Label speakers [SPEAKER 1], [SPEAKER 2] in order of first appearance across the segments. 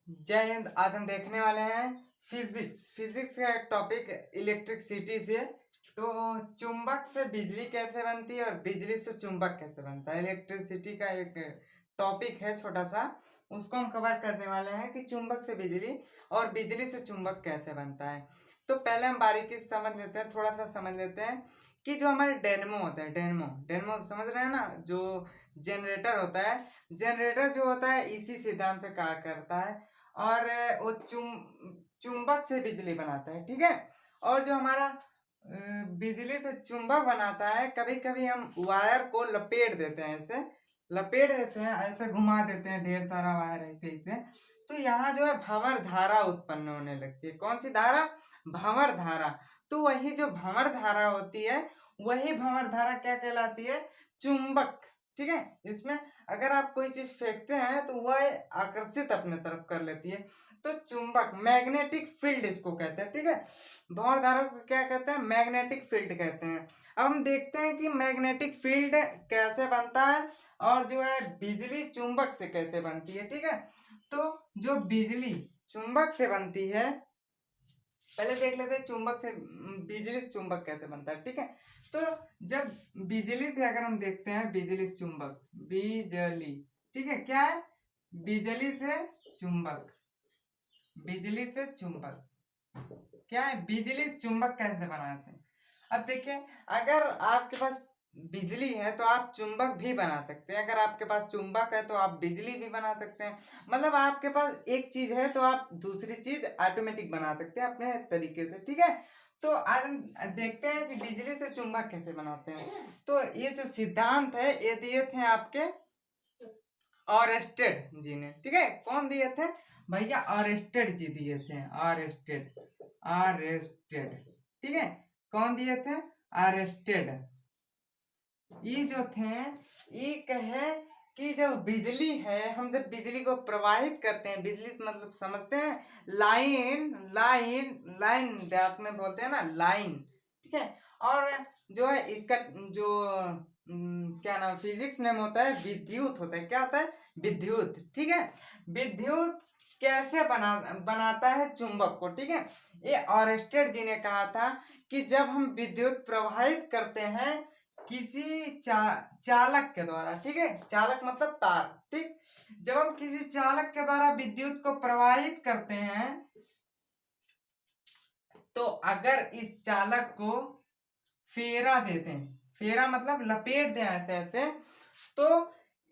[SPEAKER 1] जय हिंद। आज हम देखने वाले हैं फिजिक्स का एक टॉपिक इलेक्ट्रिसिटी से। तो चुंबक से बिजली कैसे बनती है और बिजली से चुंबक कैसे बनता है, इलेक्ट्रिसिटी का एक टॉपिक है छोटा सा, उसको हम कवर करने वाले हैं कि चुंबक से बिजली और बिजली से चुंबक कैसे बनता है। तो पहले हम बारीकी से समझ लेते हैं, थोड़ा सा समझ लेते हैं कि जो हमारे डेनमो होता है, डेनमो डेनमो समझ रहे हैं ना, जो जनरेटर होता है, जनरेटर जो होता है इसी सिद्धांत पे कार्य करता है और वो चुंबक से बिजली बनाता है, ठीक है। और जो हमारा बिजली से चुंबक बनाता है, कभी कभी हम वायर को लपेट देते हैं, ऐसे लपेट देते हैं, ऐसे घुमा देते हैं, ढेर सारा वायर ऐसे ऐसे, तो यहाँ जो है भंवर धारा उत्पन्न होने लगती है। कौन सी धारा? भंवर धारा। तो वही जो भंवर धारा होती है, वही भंवर धारा क्या कहलाती है? चुंबक, ठीक है। इसमें अगर आप कोई चीज फेंकते हैं तो वह आकर्षित अपने तरफ कर लेती है, तो चुंबक, मैग्नेटिक फील्ड इसको कहते हैं, ठीक है। भंवर धारा को क्या कहते हैं? मैग्नेटिक फील्ड कहते हैं। अब हम देखते हैं कि मैग्नेटिक फील्ड कैसे बनता है और जो है बिजली चुंबक से कैसे बनती है, ठीक है। तो जो बिजली चुंबक से बनती है, पहले देख लेते हैं चुंबक से बिजली से चुंबक कैसे बनता है, ठीक है। तो जब बिजली से अगर हम देखते हैं, बिजली से चुंबक, बिजली, ठीक है, क्या है? बिजली से चुंबक, बिजली से चुंबक क्या है? बिजली से चुंबक कैसे बनाते हैं? अब देखिए, अगर आपके पास बिजली है तो आप चुंबक भी बना सकते हैं, अगर आपके पास चुंबक है तो आप बिजली भी बना सकते हैं। मतलब आपके पास एक चीज है तो आप दूसरी चीज ऑटोमेटिक बना सकते हैं अपने तरीके से, ठीक है। तो आज हम देखते हैं कि बिजली से चुंबक कैसे बनाते हैं। तो ये जो सिद्धांत है ये दिए थे आपके ऑरेस्टेड जी ने, ठीक है। कौन दिए थे भैया? ऑरेस्टेड जी दिए थे, ऑरेस्टेड, ऑरेस्टेड, ठीक है। कौन दिए थे? ऑरेस्टेड। ये जो थे, ये कहे कि जब बिजली है, हम जब बिजली को प्रवाहित करते हैं, बिजली मतलब समझते हैं लाइन, लाइन लाइन देहात में बोलते हैं ना, लाइन, ठीक है। और जो है इसका जो क्या नाम, फिजिक्स नेम होता है, विद्युत होता है। क्या होता है? विद्युत, ठीक है। विद्युत कैसे बनाता है चुंबक को, ठीक है। ये ऑरेस्टेड जी ने कहा था कि जब हम विद्युत प्रवाहित करते हैं किसी चालक के द्वारा, ठीक है, चालक मतलब तार, ठीक। जब हम किसी चालक के द्वारा विद्युत को प्रवाहित करते हैं, तो अगर इस चालक को फेरा देते हैं, फेरा मतलब लपेट दें ऐसे ऐसे, तो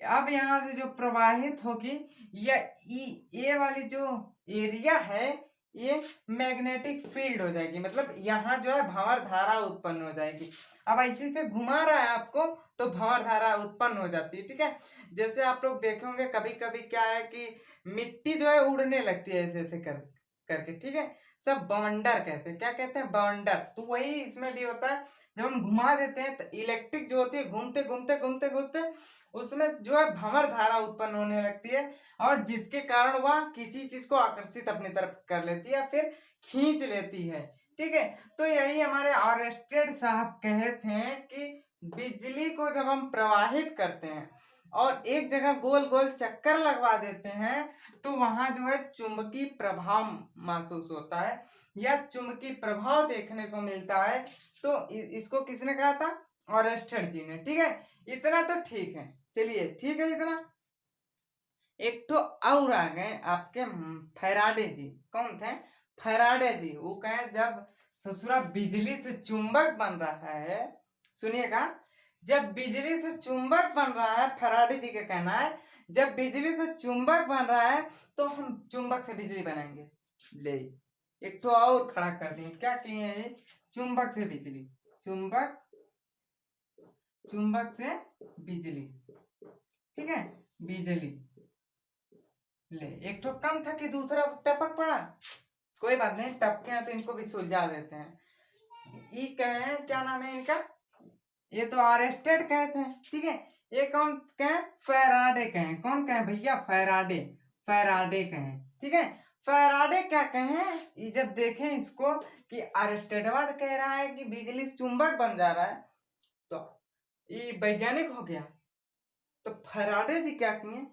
[SPEAKER 1] अब यहां से जो प्रवाहित होगी, ये वाली जो एरिया है, ये मैग्नेटिक फील्ड हो जाएगी, मतलब यहाँ जो है भंवर धारा उत्पन्न हो जाएगी। अब ऐसे से घुमा रहा है आपको तो भंवर धारा उत्पन्न हो जाती है, ठीक है। जैसे आप लोग देखे होंगे कभी कभी क्या है कि मिट्टी जो है उड़ने लगती है ऐसे ऐसे करके, ठीक है। सब बवंडर कहते हैं। क्या कहते हैं? बवंडर। तो वही इसमें भी होता है, जब हम घुमा देते हैं तो इलेक्ट्रिक जो होती है घूमते घूमते घूमते घूमते उसमें जो है भंवर धारा उत्पन्न होने लगती है, और जिसके कारण वह किसी चीज को आकर्षित अपनी तरफ कर लेती है या फिर खींच लेती है, ठीक है। तो यही हमारे ऑरेस्टेड साहब कहते हैं कि बिजली को जब हम प्रवाहित करते हैं और एक जगह गोल गोल चक्कर लगवा देते हैं, तो वहां जो है चुंबकीय प्रभाव महसूस होता है या चुंबकीय प्रभाव देखने को मिलता है। तो इसको किसने कहा था? ऑरेस्टेड जी ने, ठीक है। इतना तो ठीक है, चलिए ठीक है इतना। एक तो और आ गए आपके फैराडे जी। कौन थे? फैराडे जी। वो कहे जब ससुरा बिजली से चुंबक बन रहा है, सुनिएगा, जब बिजली से चुंबक बन रहा है, फैराडे जी का कहना है जब बिजली से चुंबक बन रहा है तो हम चुंबक से बिजली बनाएंगे। ले, एक तो और खड़ा कर दिए, क्या किए हैं? चुंबक से बिजली, चुंबक, चुंबक से बिजली, ठीक है, बिजली। ले, एक तो कम था कि दूसरा टपक पड़ा, कोई बात नहीं, टपके हैं तो इनको भी सुलझा देते हैं। ई कहे, क्या नाम है इनका? ये तो अरेस्टेड कहते हैं, ठीक है। ये कौन कहे? फैराडे कहे। कौन कहे भैया? फैराडे, फैराडे कहे, ठीक है। फैराडे क्या कहे? ये जब देखें इसको कि अरेस्टेडवा कह रहा है कि बिजली चुंबक बन जा रहा है, तो ये वैज्ञानिक हो गया। तो फैराडे जी क्या किए?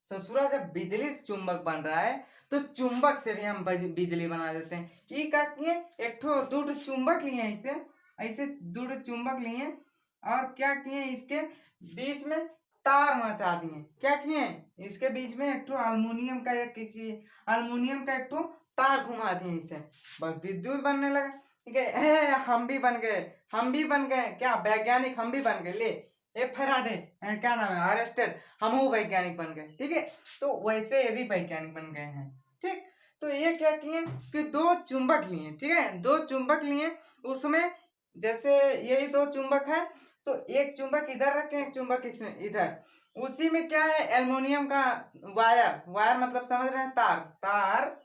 [SPEAKER 1] ससुरा जब बिजली से चुंबक बन रहा है तो चुंबक से भी हम बिजली बना देते हैं। ये क्या किए, एक ठो दो ठो चुंबक लिए इसे, ऐसे दो ठो चुंबक लिए और क्या किए, इसके बीच में तार मचा दिए। क्या किए, इसके बीच में एक ठो अल्मुनियम का या किसी अल्मुनियम का एक ठो तार घुमा दिए इसे, बस विद्युत बनने लगा। ठीक है, हम भी बन गए, हम भी बन गए, क्या वैज्ञानिक हम भी बन गए। ले ये फैराडे क्या नाम है, आर्स्टेड, हम वो वैज्ञानिक बन गए। ठीक है, तो वैसे ये भी वैज्ञानिक बन गए हैं। ठीक, तो ये क्या किए कि दो चुंबक लिए, ठीक है, दो चुंबक लिए, उसमें जैसे यही दो चुंबक है तो एक चुंबक इधर रखे, एक चुंबक इसमें इधर, उसी में क्या है एल्युमिनियम का वायर, वायर मतलब समझ रहे हैं, तार, तार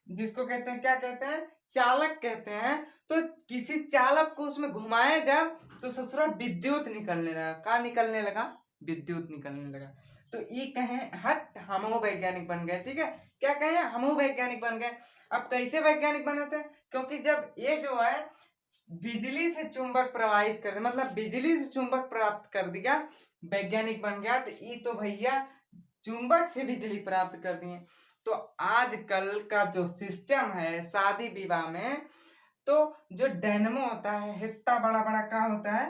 [SPEAKER 1] जिसको कहते हैं, क्या कहते हैं, चालक कहते हैं। तो किसी चालक को उसमें घुमाए जब तो ससुरा विद्युत निकलने लगा। क्या निकलने लगा, विद्युत निकलने लगा। तो ये कहें हट हम वैज्ञानिक बन गए। ठीक है, क्या कहें, हम वैज्ञानिक बन गए। अब कैसे वैज्ञानिक बनाते हैं, क्योंकि जब ये जो है बिजली से चुंबक प्रवाहित कर, मतलब बिजली से चुंबक प्राप्त कर दिया, वैज्ञानिक बन गया। तो ये तो भैया चुंबक से बिजली प्राप्त कर दिए। तो आजकल का जो सिस्टम है शादी विवाह में, तो जो डायनमो होता है, इतना बड़ा बड़ा क्या होता है,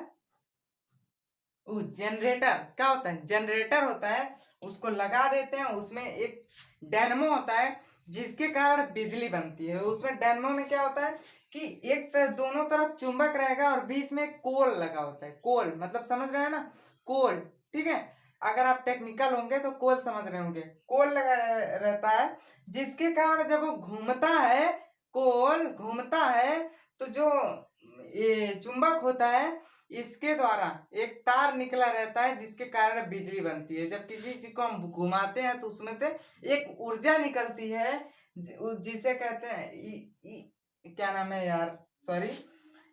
[SPEAKER 1] वो जनरेटर, क्या होता है, जनरेटर होता है, उसको लगा देते हैं। उसमें एक डायनमो होता है जिसके कारण बिजली बनती है। उसमें डायनमो में क्या होता है कि एक दोनों तरफ चुंबक रहेगा और बीच में कोल लगा होता है। कोल मतलब समझ रहे हैं ना, कोल। ठीक है, अगर आप टेक्निकल होंगे तो कोल समझ रहे होंगे। कोल लगा रहता है जिसके कारण जब वो घूमता है, कोल घूमता है, तो जो ये चुंबक होता है इसके द्वारा एक तार निकला रहता है जिसके कारण बिजली बनती है। जब किसी चीज को हम घुमाते हैं तो उसमें से एक ऊर्जा निकलती है जिसे कहते हैं क्या नाम है यार, सॉरी,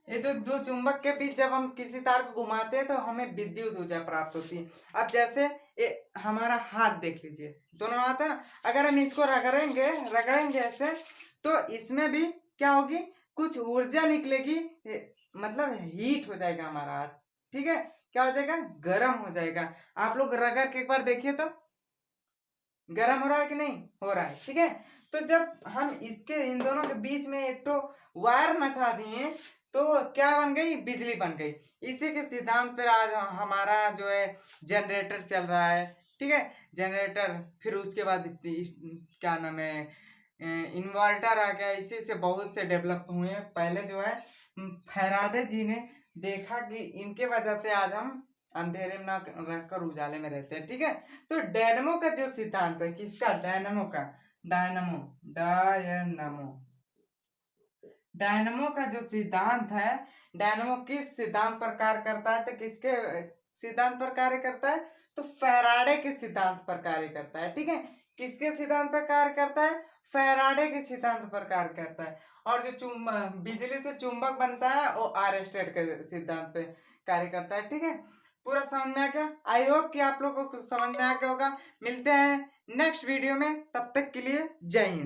[SPEAKER 1] ये जो दो चुंबक के बीच जब हम किसी तार को घुमाते हैं तो हमें विद्युत ऊर्जा प्राप्त होती है। अब जैसे ये हमारा हाथ देख लीजिए, दोनों हाथ है, अगर हम इसको रगड़ेंगे रगड़ेंगे ऐसे तो इसमें भी क्या होगी, कुछ ऊर्जा निकलेगी, मतलब हीट हो जाएगा हमारा हाथ। ठीक है, क्या हो जाएगा, गर्म हो जाएगा। आप लोग रगड़ के एक बार देखिए तो गर्म हो रहा है कि नहीं हो रहा है। ठीक है, तो जब हम इसके इन दोनों के बीच में एक तो वायर मचा दिए तो क्या बन गई, बिजली बन गई। इसी के सिद्धांत पर आज हमारा जो है जनरेटर चल रहा है। ठीक है, जनरेटर, फिर उसके बाद क्या नाम है, इन्वर्टर आ गया। इसी से बहुत से डेवलप हुए हैं। पहले जो है फैराडे जी ने देखा कि इनके वजह से आज हम अंधेरे में ना रहकर उजाले में रहते हैं। ठीक है, तो डायनमो का जो सिद्धांत है, किसका, डायनमो का, डायनमो, डायनमो, डायनमो का जो सिद्धांत है, डायनमो किस सिद्धांत पर कार्य करता है, तो किसके सिद्धांत पर कार्य करता है, तो फैराडे के सिद्धांत पर कार्य करता है। ठीक है, किसके सिद्धांत पर कार्य करता है, फैराडे के सिद्धांत पर कार्य करता है। और जो बिजली से चुंबक बनता है वो आर्स्टेड के सिद्धांत पे कार्य करता है। ठीक है, पूरा समझ में आ गया। आई होप कि आप लोगों को समझ में आ गया होगा। मिलते हैं नेक्स्ट वीडियो में, तब तक के लिए जय हिंद।